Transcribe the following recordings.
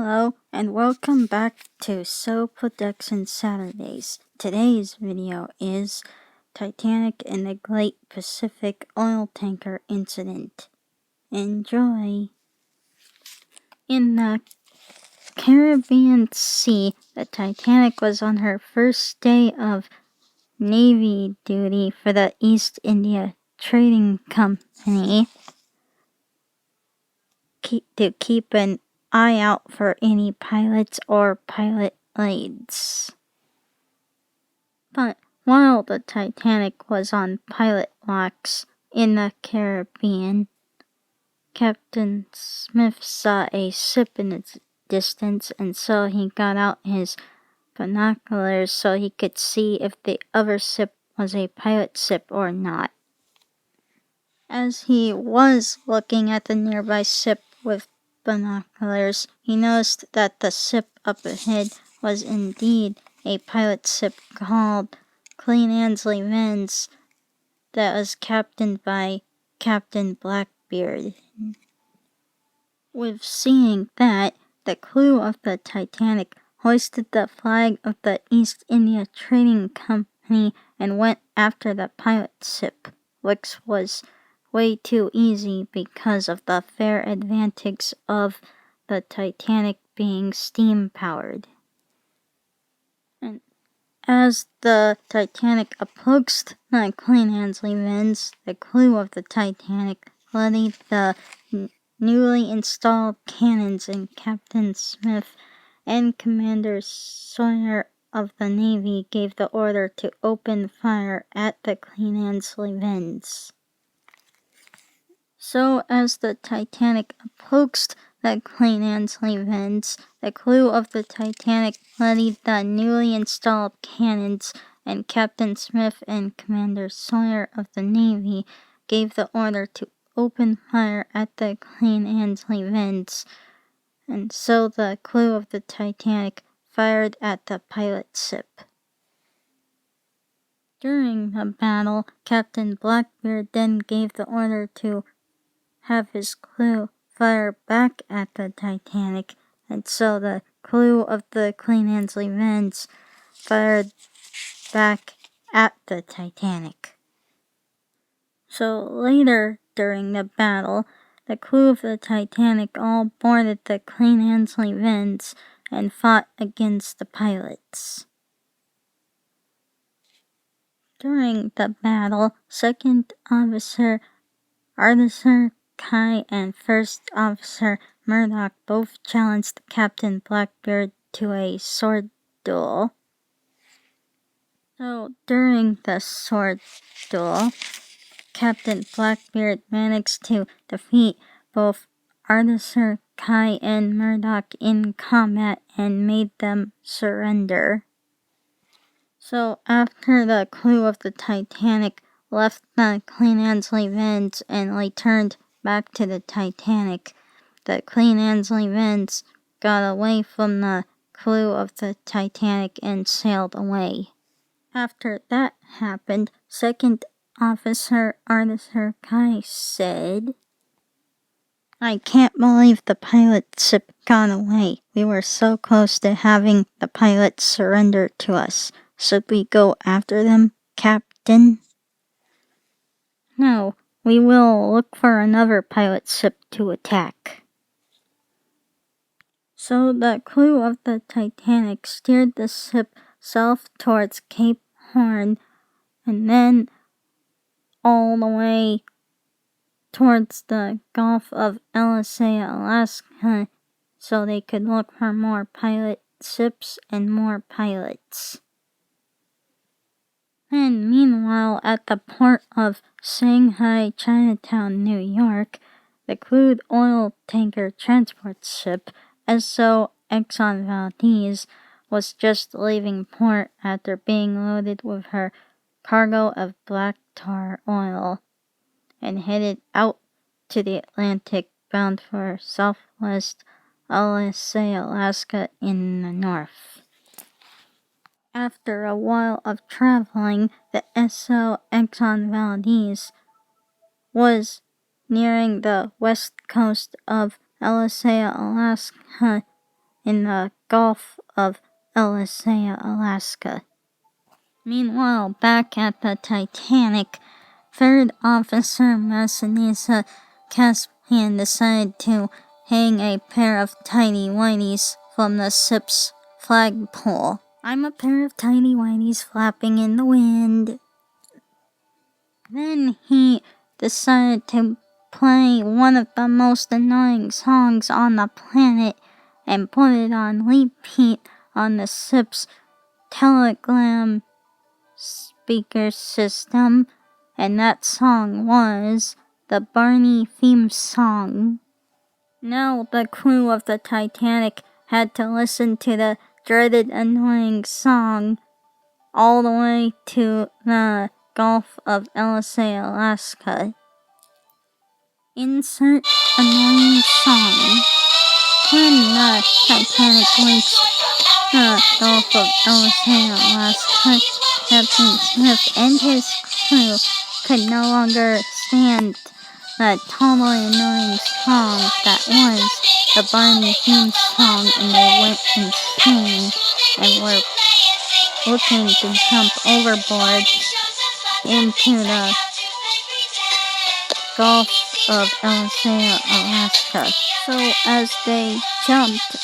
Hello and welcome back to So Production Saturdays. Today's video is Titanic and the Great Pacific Oil Tanker Incident. Enjoy! In the Caribbean Sea, the Titanic was on her first day of Navy duty for the East India Trading Company to keep an eye out for any pilots or pilot leads. But while the Titanic was on pilot watch in the Caribbean, Captain Smith saw a ship in the distance, and so he got out his binoculars so he could see if the other ship was a pilot ship or not. As he was looking at the nearby ship with binoculars, he noticed that the ship up ahead was indeed a pilot ship called Queen Annesley Vance that was captained by Captain Blackbeard. With seeing that, the crew of the Titanic hoisted the flag of the East India Trading Company and went after the pilot ship, which was way too easy because of the fair advantage of the Titanic being steam-powered. And as the Titanic approached the Queen Annesley Vance, the crew of the Titanic loaded the newly installed cannons, and Captain Smith and Commander Sawyer of the Navy gave the order to open fire at the Queen Annesley Vance. So as the Titanic approached the Queen Annesley Vance, the crew of the Titanic loaded the newly installed cannons, and Captain Smith and Commander Sawyer of the Navy gave the order to open fire at the Queen Annesley Vance, and so the crew of the Titanic fired at the pilot ship. During the battle, Captain Blackbeard then gave the order to have his crew fire back at the Titanic, and so the crew of the Queen Annesley Vance fired back at the Titanic. So later during the battle, the crew of the Titanic all boarded the Queen Annesley Vance and fought against the pilots. During the battle, Second Officer Arthur Kai and First Officer Murdoch both challenged Captain Blackbeard to a sword duel. So during the sword duel, Captain Blackbeard managed to defeat both Arthur Kai and Murdoch in combat and made them surrender. So after the crew of the Titanic left the Queen Annesley Vance and returned back to the Titanic, the Queen Annesley Vance got away from the crew of the Titanic and sailed away. After that happened, Second Officer Arthur Kai said, "I can't believe the pilot ship got away. We were so close to having the pilots surrender to us. Should we go after them, Captain?" "No, we will look for another pilot ship to attack." So the crew of the Titanic steered the ship south towards Cape Horn and then all the way towards the Gulf of Ellisea, Alaska, so they could look for more pilot ships and more pilots. And meanwhile, at the port of Shanghai, Chinatown, New York, the crude oil tanker transport ship SO Exxon Valdez was just leaving port after being loaded with her cargo of black tar oil and headed out to the Atlantic bound for southwest Ellisea, Alaska in the north. After a while of traveling, the SO Exxon Valdez was nearing the west coast of Ellisea, Alaska, in the Gulf of Elysia, Alaska. Meanwhile, back at the Titanic, Third Officer Massinissa Caspian decided to hang a pair of tidy whities from the ship's flagpole. I'm a pair of tidy whities flapping in the wind. Then he decided to play one of the most annoying songs on the planet and put it on repeat on the ship's telegram speaker system, and that song was the Barney theme song. Now the crew of the Titanic had to listen to the dreaded annoying song all the way to the Gulf of Elysia, Alaska. Insert annoying song. When the Titanic reached the Gulf of Elysia, Alaska, Captain Smith and his crew could no longer stand the totally annoying song that was the Barney theme song, and they went insane and were looking to jump overboard into the Gulf of Elysia, Alaska. So as they jumped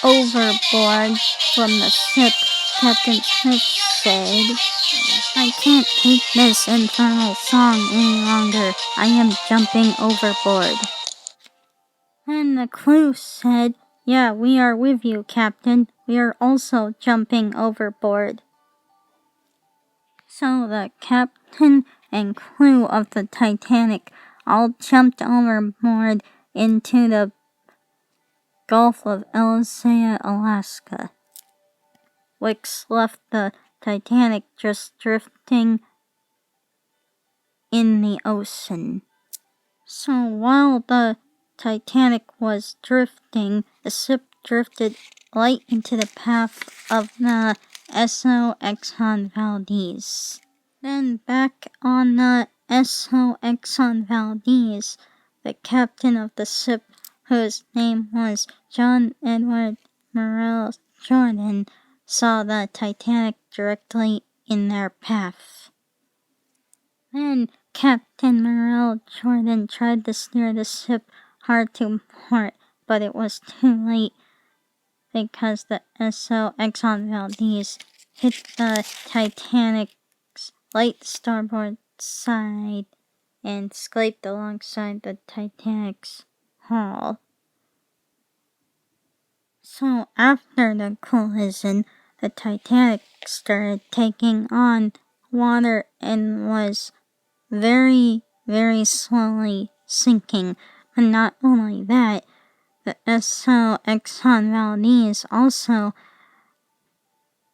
overboard from the ship, Captain Smith said, "I can't take this infernal song any longer. I am jumping overboard." And the crew said, "Yeah, we are with you, Captain. We are also jumping overboard." So the captain and crew of the Titanic all jumped overboard into the Gulf of Elysia, Alaska, which left the Titanic just drifting in the ocean. So while the Titanic was drifting, the ship drifted right into the path of the SO Exxon Valdez. Then back on the SO Exxon Valdez, the captain of the ship, whose name was John Edward Morrell Jordan, saw the Titanic directly in their path. Then Captain Morrell Jordan tried to steer the ship hard to port, but it was too late because the SO Exxon Valdez hit the Titanic's light starboard side and scraped alongside the Titanic's hull. So after the collision, the Titanic started taking on water and was very, very slowly sinking. But not only that, the SO Exxon Valdez also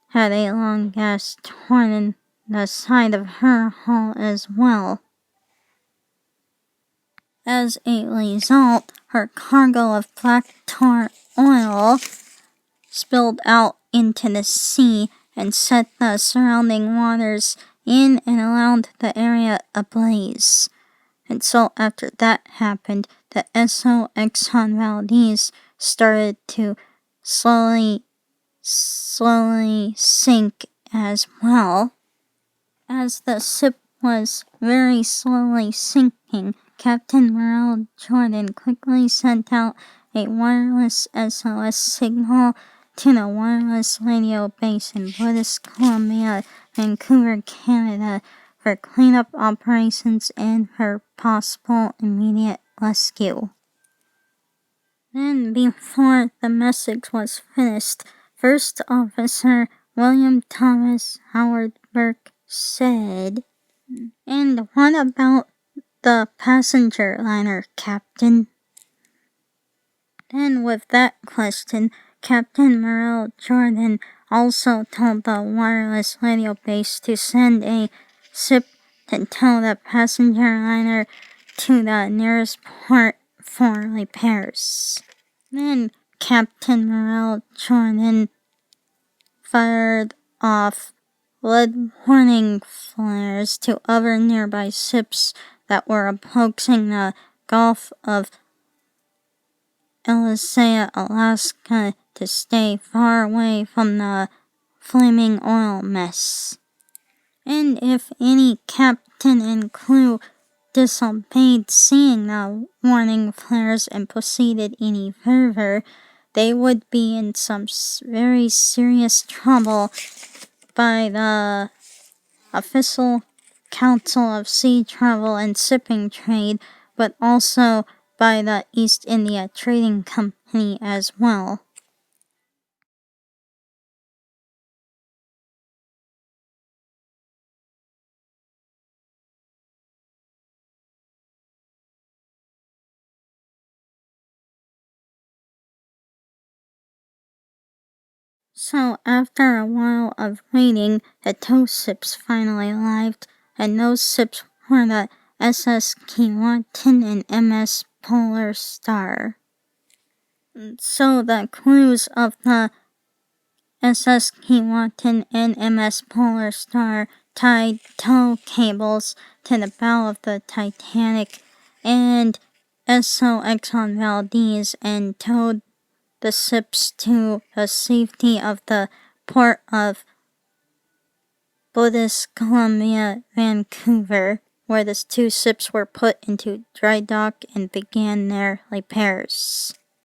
had a long gas torn in the side of her hull as well. As a result, her cargo of black tar oil spilled out into the sea and set the surrounding waters in and around the area ablaze. And so after that happened, the SO Exxon Valdez started to slowly sink as well. As the ship was very slowly sinking, Captain Morrell Jordan quickly sent out a wireless SOS signal to the wireless radio base in British Columbia, Vancouver, Canada, for cleanup operations and for possible immediate rescue. Then, before the message was finished, First Officer William Thomas Howard Burke said, "And what about the passenger liner, Captain?" Then with that question, Captain Morrell Jordan also told the wireless radio base to send a ship to tow the passenger liner to the nearest port for repairs. Then Captain Morrell Jordan fired off lead warning flares to other nearby ships that were approaching the Gulf of Ellisea, Alaska, to stay far away from the flaming oil mess. And if any captain and crew disobeyed seeing the warning flares and proceeded any further, they would be in some very serious trouble by the official Council of Sea Travel and Shipping Trade, but also by the East India Trading Company as well. So after a while of waiting, the tow ships finally arrived, and those ships were the SS Keewatin and MS Polar Star. So the crews of the SS Keewatin and MS Polar Star tied tow cables to the bow of the Titanic and SO Exxon Valdez and towed the ships to the safety of the port of British Columbia, Vancouver, where the two ships were put into dry dock and began their repairs.